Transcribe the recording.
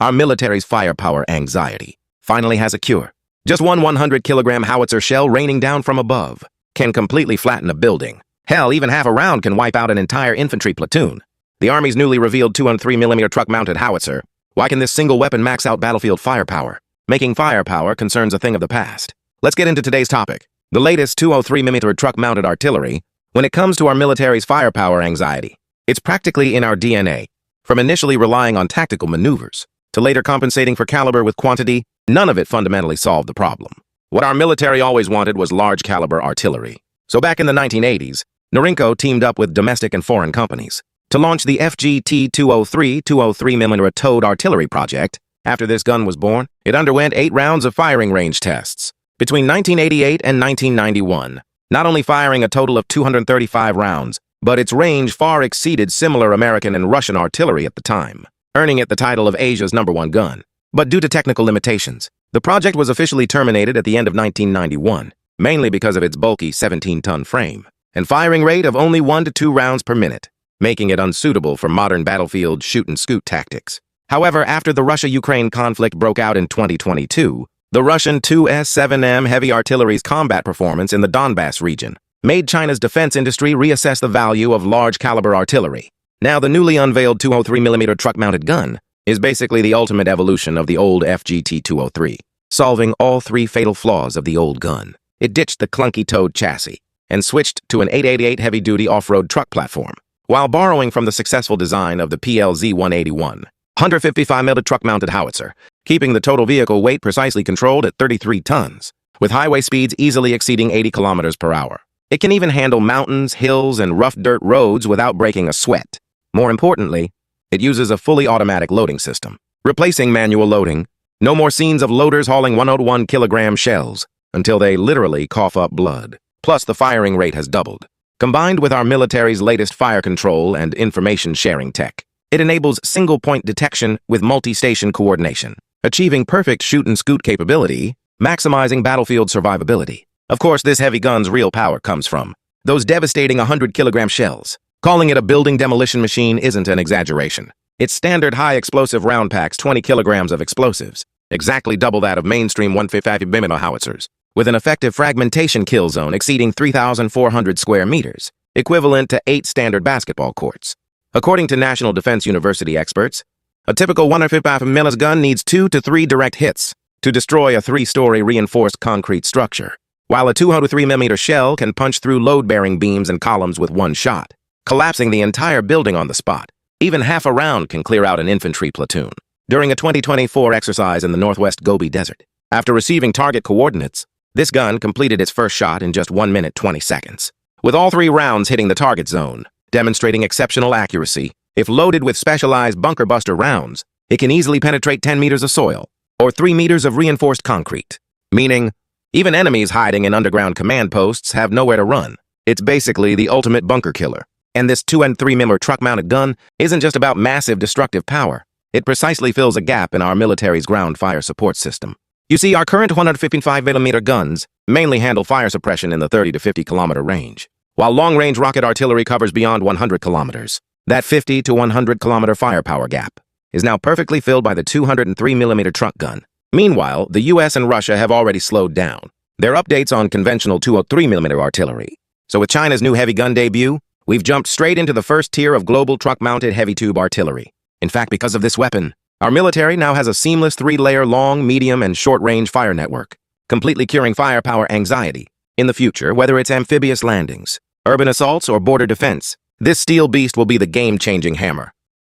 Our military's firepower anxiety finally has a cure. Just one 100-kilogram howitzer shell raining down from above can completely flatten a building. Hell, even half a round can wipe out an entire infantry platoon. The Army's newly revealed 203mm truck-mounted howitzer. Why can this single weapon max out battlefield firepower? Making firepower concerns a thing of the past. Let's get into today's topic. The latest 203mm truck-mounted artillery. When it comes to our military's firepower anxiety, it's practically in our DNA. From initially relying on tactical maneuvers to later compensating for caliber with quantity, none of it fundamentally solved the problem. What our military always wanted was large-caliber artillery. So back in the 1980s, Norinco teamed up with domestic and foreign companies to launch the FGT-203 203mm towed artillery project. After this gun was born, it underwent 8 rounds of firing range tests between 1988 and 1991, not only firing a total of 235 rounds, but its range far exceeded similar American and Russian artillery at the time, earning it the title of Asia's #1 gun. But due to technical limitations, the project was officially terminated at the end of 1991, mainly because of its bulky 17-ton frame and firing rate of only 1 to 2 rounds per minute, making it unsuitable for modern battlefield shoot-and-scoot tactics. However, after the Russia-Ukraine conflict broke out in 2022, the Russian 2S-7M heavy artillery's combat performance in the Donbass region made China's defense industry reassess the value of large-caliber artillery. Now, the newly unveiled 203mm truck-mounted gun is basically the ultimate evolution of the old FGT-203, solving all 3 fatal flaws of the old gun. It ditched the clunky towed chassis and switched to an 888 heavy-duty off-road truck platform, while borrowing from the successful design of the PLZ-181, 155mm truck-mounted howitzer, keeping the total vehicle weight precisely controlled at 33 tons, with highway speeds easily exceeding 80 kilometers per hour. It can even handle mountains, hills, and rough dirt roads without breaking a sweat. More importantly, it uses a fully automatic loading system, replacing manual loading. No more scenes of loaders hauling 101-kilogram shells until they literally cough up blood. Plus, the firing rate has doubled. Combined with our military's latest fire control and information sharing tech, it enables single-point detection with multi-station coordination, achieving perfect shoot-and-scoot capability, maximizing battlefield survivability. Of course, this heavy gun's real power comes from those devastating 100-kilogram shells. Calling it a building demolition machine isn't an exaggeration. Its standard high-explosive round packs 20 kilograms of explosives, exactly double that of mainstream 155mm howitzers, with an effective fragmentation kill zone exceeding 3,400 square meters, equivalent to 8 standard basketball courts. According to National Defense University experts, a typical 155mm gun needs 2 to 3 direct hits to destroy a 3-story reinforced concrete structure, while a 203mm shell can punch through load-bearing beams and columns with 1 shot, collapsing the entire building on the spot. Even half a round can clear out an infantry platoon. During a 2024 exercise in the Northwest Gobi Desert, after receiving target coordinates, this gun completed its first shot in just 1 minute 20 seconds, with all 3 rounds hitting the target zone, demonstrating exceptional accuracy. If loaded with specialized bunker buster rounds, it can easily penetrate 10 meters of soil or 3 meters of reinforced concrete, meaning even enemies hiding in underground command posts have nowhere to run. It's basically the ultimate bunker killer. And this 203mm truck-mounted gun isn't just about massive destructive power. It precisely fills a gap in our military's ground fire support system. You see, our current 155mm guns mainly handle fire suppression in the 30 to 50 kilometer range, while long-range rocket artillery covers beyond 100 kilometers. That 50 to 100 kilometer firepower gap is now perfectly filled by the 203mm truck gun. Meanwhile, the US and Russia have already slowed down their updates on conventional 203mm artillery. So with China's new heavy gun debut, we've jumped straight into the first tier of global truck-mounted heavy-tube artillery. In fact, because of this weapon, our military now has a seamless 3-layer long, medium, and short-range fire network, completely curing firepower anxiety. In the future, whether it's amphibious landings, urban assaults, or border defense, this steel beast will be the game-changing hammer.